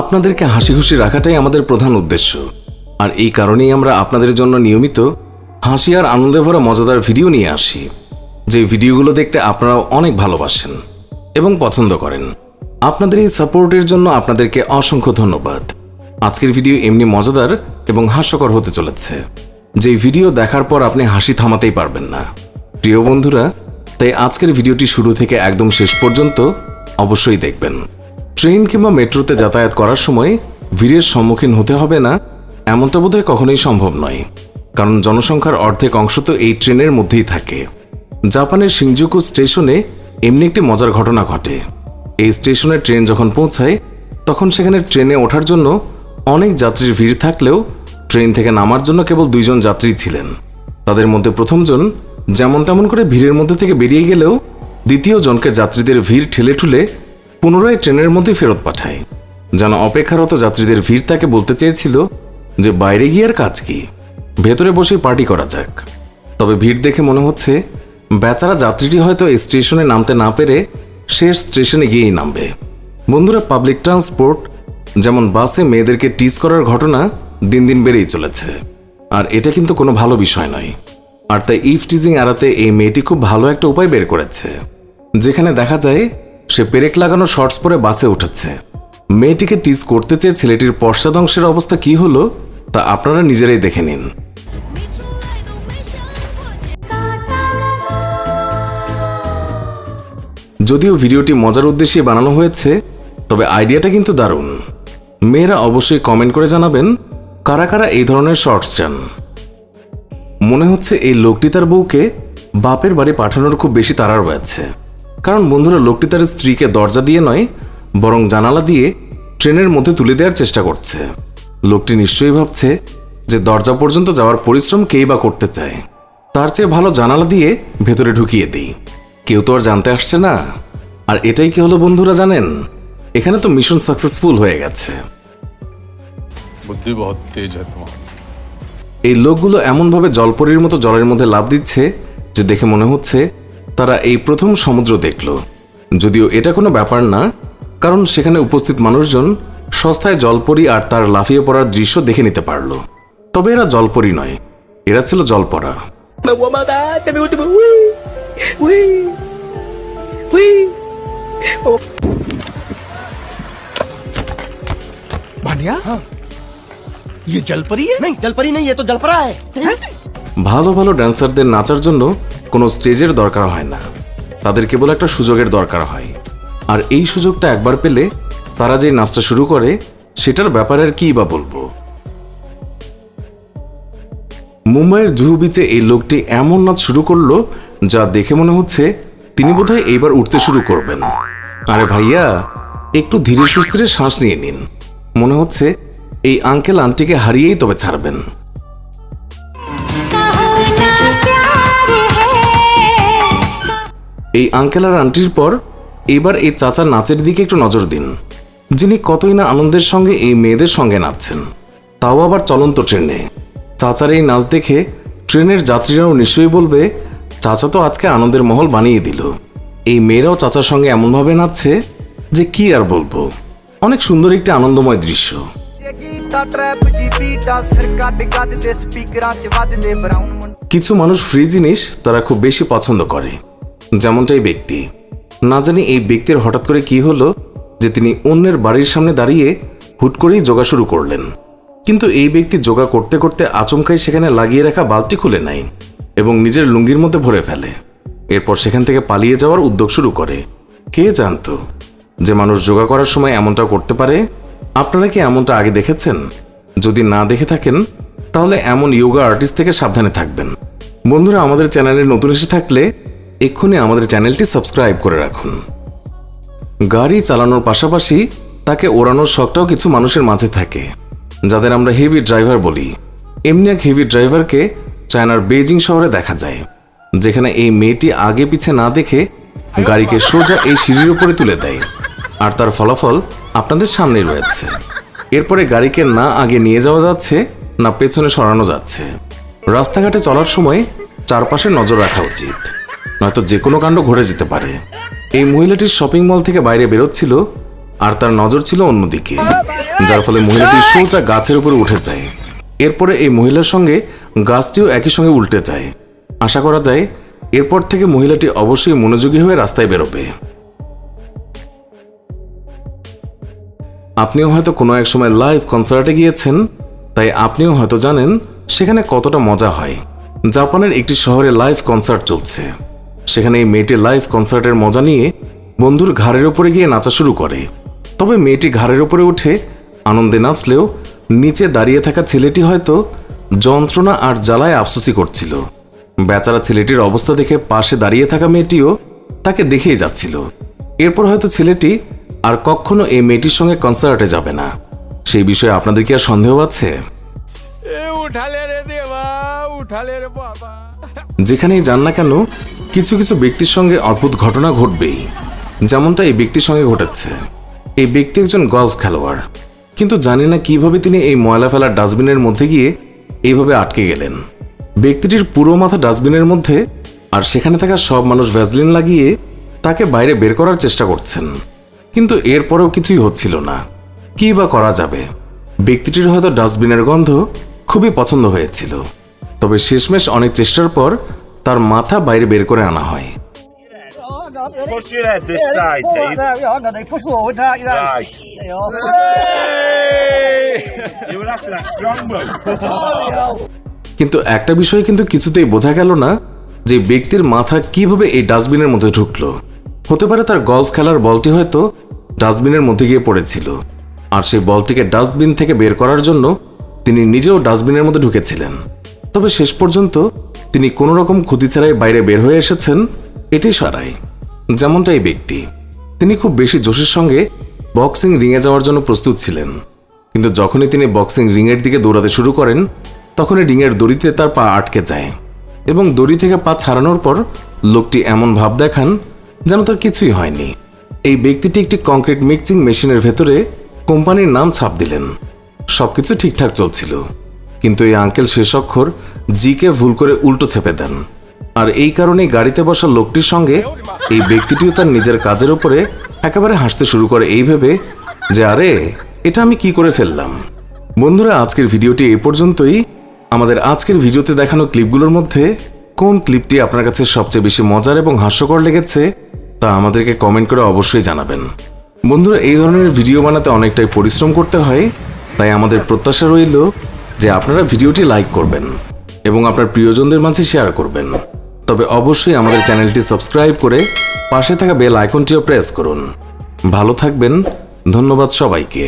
আপনাদেরকে হাসি খুশি রাখাটাই আমাদের প্রধান উদ্দেশ্য। আর এই কারণেই আমরা আপনাদের জন্য নিয়মিত হাসি আর আনন্দে ভরা মজাদার ভিডিও নিয়ে আসি, যে ভিডিওগুলো দেখতে আপনারাও অনেক ভালোবাসেন এবং পছন্দ করেন। আপনাদের এই সাপোর্টের জন্য আপনাদেরকে অসংখ্য ধন্যবাদ। আজকের ভিডিও এমনি মজাদার এবং হাস্যকর হতে চলেছে, যে ভিডিও দেখার পর আপনি হাসি থামাতেই পারবেন না। প্রিয় বন্ধুরা, তাই আজকের ভিডিওটি শুরু থেকে একদম শেষ পর্যন্ত অবশ্যই দেখবেন। ট্রেন কিংবা মেট্রোতে যাতায়াত করার সময় ভিড়ের সম্মুখীন হতে হবে না এমনটা বোধহয় কখনোই সম্ভব নয়, কারণ জনসংখ্যার অর্ধেক অংশ তো এই ট্রেনের মধ্যেই থাকে। জাপানের শিনজুকু স্টেশনে এমনি একটি মজার ঘটনা ঘটে। এই স্টেশনে ট্রেন যখন পৌঁছায় তখন সেখানে ট্রেনে ওঠার জন্য অনেক যাত্রীর ভিড় থাকলেও ট্রেন থেকে নামার জন্য কেবল 2 জন যাত্রী ছিলেন। তাদের মধ্যে প্রথমজন যেমন তেমন করে ভিড়ের মধ্যে থেকে বেরিয়ে গেলেও দ্বিতীয় জনকে যাত্রীদের ভিড় ঠেলে ঠুলে পুনরায় ট্রেনের মধ্যে ফেরত পাঠায়, যেন অপেক্ষারত যাত্রীদের ভিড় তাকে বলতে চেয়েছিল যে বাইরে গিয়ে আর কাজ কি, ভেতরে বসে পার্টি করা যাক। তবে ভিড় দেখে মনে হচ্ছে বেচারা যাত্রীটি হয়তো এই স্টেশনে নামতে না পেরে শেষ স্টেশনে গিয়েই নামবে। বন্ধুরা, পাবলিক ট্রান্সপোর্ট যেমন বাসে মেয়েদেরকে টিজ করার ঘটনা দিন দিন বেড়েই চলেছে, আর এটা কিন্তু কোনো ভালো বিষয় নয়। আর তাই ইফ টিজিং এড়াতে এই মেয়েটি খুব ভালো একটা উপায় বের করেছে, যেখানে দেখা যায় সে পেরেক লাগানো শর্টস পরে বাসে উঠেছে। মেয়েটিকে টিজ করতে চেয়ে ছেলেটির পশ্চাদংশের অবস্থা কি হলো তা আপনারা নিজেরাই দেখে নিন। যদিও ভিডিওটি মজার উদ্দেশ্যে বানানো হয়েছে, তবে আইডিয়াটা কিন্তু দারুণ। মেয়েরা অবশ্যই কমেন্ট করে জানাবেন কারা কারা এই ধরনের শর্টস চান। মনে হচ্ছে এই লোকটি তার বউকে বাপের বাড়ি পাঠানোর খুব বেশি তাড়া রয়েছে, কারণ বন্ধুরা, লোকটি তার স্ত্রীকে দরজা দিয়ে নয় বরং জানালা দিয়ে ট্রেনের মধ্যে তুলে দেওয়ার চেষ্টা করছে। লোকটি নিশ্চয়ই ভাবছে যে দরজা পর্যন্ত যাওয়ার পরিশ্রম কেই বা করতে চায়, তার চেয়ে ভালো জানালা দিয়ে ভেতরে ঢুকিয়ে দিই, কেউ তো আর জানতে আসছে না। আর এটাই কি হলো বন্ধুরা জানেন, এখানে তো মিশন সাকসেসফুল হয়ে গেছে। বুদ্ধি বহুত তেজ হয় তোমার। এই লোকগুলো এমনভাবে জলপরীর মতো জলের মধ্যে লাফ দিচ্ছে যে দেখে মনে হচ্ছে তারা এই প্রথম সমুদ্র দেখল। যদিও এটা কোনো ব্যাপার না, কারণ সেখানে উপস্থিত মানুষজন সস্তায় জলপরী আর তার লাফিয়ে পড়ার দৃশ্য দেখে নিতে পারল। তবে এরা জলপরী নয়, এরা ছিল জলপরা। भानिया हाँ। ये जलपरी है? नहीं जलपरी नहीं, ये तो जलपरा है। ভালো ভালো ড্যান্সারদের নাচার জন্য কোনো স্টেজের দরকার হয় না, তাদের কেবল একটা সুযোগের দরকার হয়। আর এই সুযোগটা একবার পেলে তারা যে নাচটা শুরু করে সেটার ব্যাপারে আর কি বা বলবো। মুম্বাইয়ের জুহু বিচে এই লোকটি এমন নাচ শুরু করলো যা দেখে মনে হচ্ছে তিনি বোধহয় এইবার উঠতে শুরু করবেন। আরে ভাইয়া, একটু ধীরে সুস্থিরে শ্বাস নিয়ে নিন, মনে হচ্ছে এই আঙ্কেল আন্টিকে হারিয়েই তবে ছাড়বেন। এই আঙ্কেল আর আন্টির পর এবার এই চাচার নাচের দিকে একটু নজর দিন, যিনি কতই না আনন্দের সঙ্গে এই মেয়েদের সঙ্গে নাচছেন, তাও আবার চলন্ত ট্রেনে। চাচার এই নাচ দেখে ট্রেনের যাত্রীরাও নিশ্চয়ই বলবে চাচা তো আজকে আনন্দের মহল বানিয়ে দিল। এই মেয়েরাও চাচার সঙ্গে এমনভাবে নাচছে যে কি আর বলবো, অনেক সুন্দর একটি আনন্দময় দৃশ্য। কিছু মানুষ ফ্রি জিনিস তারা খুব বেশি পছন্দ করে, যেমনটাই ব্যক্তি। না জানি এই ব্যক্তির হঠাৎ করে কি হলো যে তিনি অন্যের বাড়ির সামনে দাঁড়িয়ে হুট করেই যোগা শুরু করলেন। কিন্তু এই ব্যক্তি যোগা করতে করতে আচমকাই সেখানে লাগিয়ে রাখা বাল্বটি খুলে নেয় এবং নিজের লুঙ্গির মধ্যে ভরে ফেলে। এরপর সেখান থেকে পালিয়ে যাওয়ার উদ্যোগ শুরু করে। কে জানতো যে মানুষ যোগা করার সময় এমনটা করতে পারে? আপনারা কি এমনটা আগে দেখেছেন? যদি না দেখে থাকেন তাহলে এমন ইয়োগা আর্টিস্ট থেকে সাবধানে থাকবেন। বন্ধুরা, আমাদের চ্যানেলে নতুন এসে থাকলে এক্ষুনি আমাদের চ্যানেলটি সাবস্ক্রাইব করে রাখুন। গাড়ি চালানোর পাশাপাশি তাকে ওড়ানোর শখটাও কিছু মানুষের মাঝে থাকে, যাদের আমরা হেভি ড্রাইভার বলি। এমনি এক হেভি ড্রাইভারকে চায়নার বেজিং শহরে দেখা যায়, যেখানে এই মেয়েটি আগে পিছে না দেখে গাড়িকে সোজা এই সিঁড়ির উপরে তুলে দেয়, আর তার ফলাফল আপনাদের সামনে রয়েছে। এরপরে গাড়িকে না আগে নিয়ে যাওয়া যাচ্ছে না পেছনে সরানো যাচ্ছে। রাস্তাঘাটে চলার সময় চারপাশে নজর রাখা উচিত, নয়তো যে কোনো কাণ্ড ঘটে যেতে পারে। এই মহিলাটির শপিং মল থেকে বাইরে বেরোচ্ছিল আর তার নজর ছিল অন্যদিকে। যার ফলে মহিলাটি সোজা গাছের উপরে উঠে যায়। এরপরে এই মহিলার সঙ্গে গাছটিও একই সঙ্গে উল্টে যায়। আশা করা যায় এরপর থেকে মহিলাটি অবশ্যই মনোযোগী হয়ে রাস্তায় বেরোবে। আপনিও হয়তো কোনো এক সময় লাইভ কনসার্টে গিয়েছেন, তাই আপনিও হয়তো জানেন সেখানে কতটা মজা হয়। জাপানের একটি শহরে লাইভ কনসার্ট চলছে। সেখানে এই মেয়েটি লাইভ কনসার্টের মজা নিয়ে বন্ধুর ঘাড়ের উপরে গিয়ে নাচা শুরু করে। তবে মেয়েটি ঘাড়ের উপরে উঠে আনন্দে নাচলেও নিচে দাঁড়িয়ে থাকা ছেলেটি হয়তো যন্ত্রণা আর জ্বালায় আফসোসি করছিল। বেচারা ছেলেটির অবস্থা দেখে পাশে দাঁড়িয়ে থাকা মেয়েটিও তাকে দেখেই যাচ্ছিল। এরপর হয়তো ছেলেটি আর কখনো এই মেয়েটির সঙ্গে কনসার্টে যাবে না। সেই বিষয়ে আপনাদের কি আর সন্দেহ আছে? যেখানেই যান না কেন কিছু কিছু ব্যক্তির সঙ্গে অদ্ভুত ঘটনা ঘটবেই, যেমনটা এই ব্যক্তির সঙ্গে ঘটেছে। এই ব্যক্তি একজন গলফ খেলোয়াড়, কিন্তু জানি না কিভাবে তিনি এই ময়লা ফেলার ডাস্টবিনের মধ্যে গিয়ে এইভাবে আটকে গেলেন। ব্যক্তিটির পুরো মাথা ডাস্টবিনের মধ্যে, আর সেখানে থাকা সব মানুষ ভ্যাসলিন লাগিয়ে তাকে বাইরে বের করার চেষ্টা করছেন, কিন্তু এরপরেও কিছুই হচ্ছিল না। কি বা করা যাবে? ব্যক্তিটির হয়তো ডাস্টবিনের গন্ধ খুবই পছন্দ হয়েছিল। তবে শেষমেশ অনেক চেষ্টার পর তার মাথা বাইরে বের করে আনা হয়। Push your head this side, Dave. Right. You were after that strong one. কিন্তু একটা বিষয় কিন্তু কিছুতেই বোঝা গেল না যে ব্যক্তির মাথা কিভাবে এই ডাস্টবিনের মধ্যে ঢুকলো। হতে পারে তার গলফ খেলার বলটি হয়তো ডাস্টবিনের মধ্যে গিয়ে পড়েছিল, আর সেই বলটিকে ডাস্টবিন থেকে বের করার জন্য তিনি নিজেও ডাস্টবিনের মধ্যে ঢুকেছিলেন। তবে শেষ পর্যন্ত তিনি কোনো রকম ক্ষতি ছাড়াই বাইরে বের হয়ে এসেছেন, এটাই সারাই। যেমনটা এই ব্যক্তি, তিনি খুব বেশি জোশের সঙ্গে বক্সিং রিংয়ে যাওয়ার জন্য প্রস্তুত ছিলেন, কিন্তু যখনই তিনি বক্সিং রিংয়ের দিকে দৌড়াতে শুরু করেন তখনই রিংয়ের দড়িতে তার পা আটকে যায়, এবং দড়ি থেকে পা ছাড়ানোর পর লোকটি এমন ভাব দেখান যেন তার কিছুই হয়নি। এই ব্যক্তিটি একটি কংক্রিট মিক্সিং মেশিনের ভেতরে কোম্পানির নাম ছাপ দিলেন। সবকিছু ঠিকঠাক চলছিল, কিন্তু এই আঙ্কেল শেষ অক্ষর জিকে ভুল করে উল্টো চেপে দেন, আর এই কারণেই গাড়িতে বসা লোকটির সঙ্গে এই ব্যক্তিটিও তার নিজের কাজের উপরে একেবারে হাসতে শুরু করে এই ভেবে যে আরে এটা আমি কি করে ফেললাম। বন্ধুরা, আজকের ভিডিওটি এই পর্যন্তই। আমাদের আজকের ভিডিওতে দেখানো ক্লিপগুলোর মধ্যে কোন ক্লিপটি আপনার কাছে সবচেয়ে বেশি মজার এবং হাস্যকর লেগেছে তা আমাদেরকে কমেন্ট করে অবশ্যই জানাবেন। বন্ধুরা, এই ধরনের ভিডিও বানাতে অনেকটাই পরিশ্রম করতে হয়, তাই আমাদের প্রত্যাশা রইল যে আপনারা ভিডিওটি লাইক করবেন এবং আপনার প্রিয়জনদের মাঝে শেয়ার করবেন। তবে অবশ্যই আমাদের চ্যানেলটি সাবস্ক্রাইব করে পাশে থাকা বেল আইকনটিও প্রেস করুন। ভালো থাকবেন। ধন্যবাদ সবাইকে।